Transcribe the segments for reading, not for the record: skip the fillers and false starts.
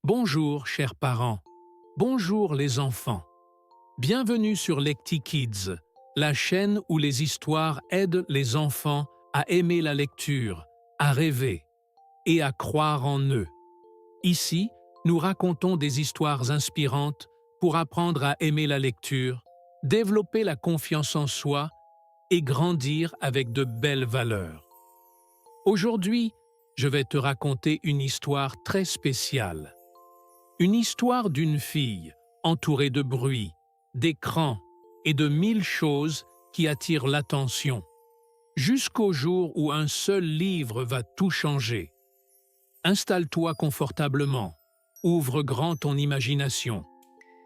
Bonjour, chers parents. Bonjour, les enfants. Bienvenue sur Lecti Kids, la chaîne où les histoires aident les enfants à aimer la lecture, à rêver et à croire en eux. Ici, nous racontons des histoires inspirantes pour apprendre à aimer la lecture, développer la confiance en soi et grandir avec de belles valeurs. Aujourd'hui, je vais te raconter une histoire très spéciale. Une histoire d'une fille entourée de bruit, d'écrans et de 1000 choses qui attirent l'attention, jusqu'au jour où un seul livre va tout changer. Installe-toi confortablement, ouvre grand ton imagination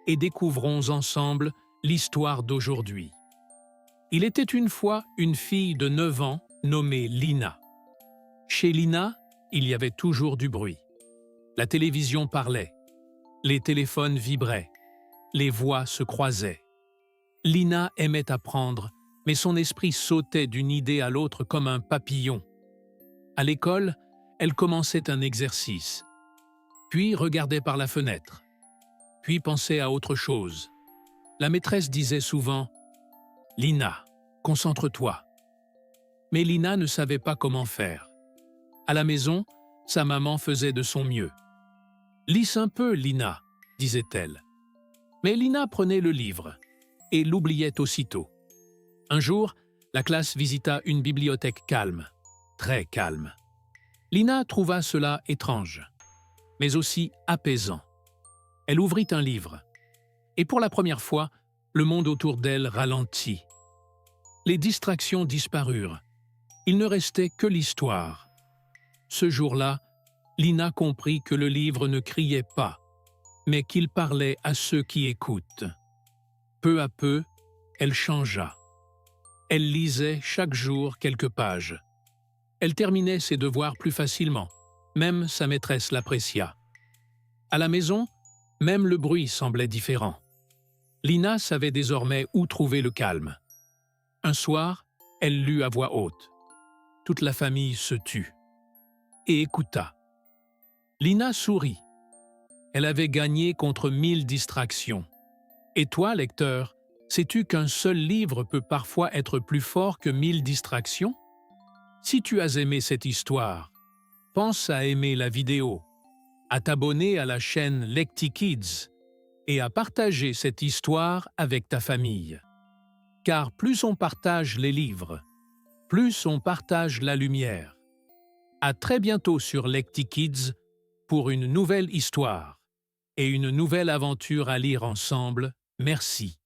et découvrons ensemble l'histoire d'aujourd'hui. Il était une fois une fille de 9 ans nommée Lina. Chez Lina, il y avait toujours du bruit. La télévision parlait, les téléphones vibraient, les voix se croisaient. Lina aimait apprendre, mais son esprit sautait d'une idée à l'autre comme un papillon. À l'école, elle commençait un exercice, puis regardait par la fenêtre, puis pensait à autre chose. La maîtresse disait souvent « Lina, concentre-toi ». Mais Lina ne savait pas comment faire. À la maison, sa maman faisait de son mieux. « Lise un peu, Lina », disait-elle. Mais Lina prenait le livre et l'oubliait aussitôt. Un jour, la classe visita une bibliothèque calme, très calme. Lina trouva cela étrange, mais aussi apaisant. Elle ouvrit un livre, et pour la première fois, le monde autour d'elle ralentit. Les distractions disparurent. Il ne restait que l'histoire. Ce jour-là, Lina comprit que le livre ne criait pas, mais qu'il parlait à ceux qui écoutent. Peu à peu, elle changea. Elle lisait chaque jour quelques pages. Elle terminait ses devoirs plus facilement, même sa maîtresse l'apprécia. À la maison, même le bruit semblait différent. Lina savait désormais où trouver le calme. Un soir, elle lut à voix haute. Toute la famille se tut et écouta. Lina sourit. Elle avait gagné contre 1000 distractions. Et toi, lecteur, sais-tu qu'un seul livre peut parfois être plus fort que 1000 distractions? Si tu as aimé cette histoire, pense à aimer la vidéo, à t'abonner à la chaîne Lecti Kids et à partager cette histoire avec ta famille. Car plus on partage les livres, plus on partage la lumière. À très bientôt sur Lecti Kids pour une nouvelle histoire et une nouvelle aventure à lire ensemble. Merci.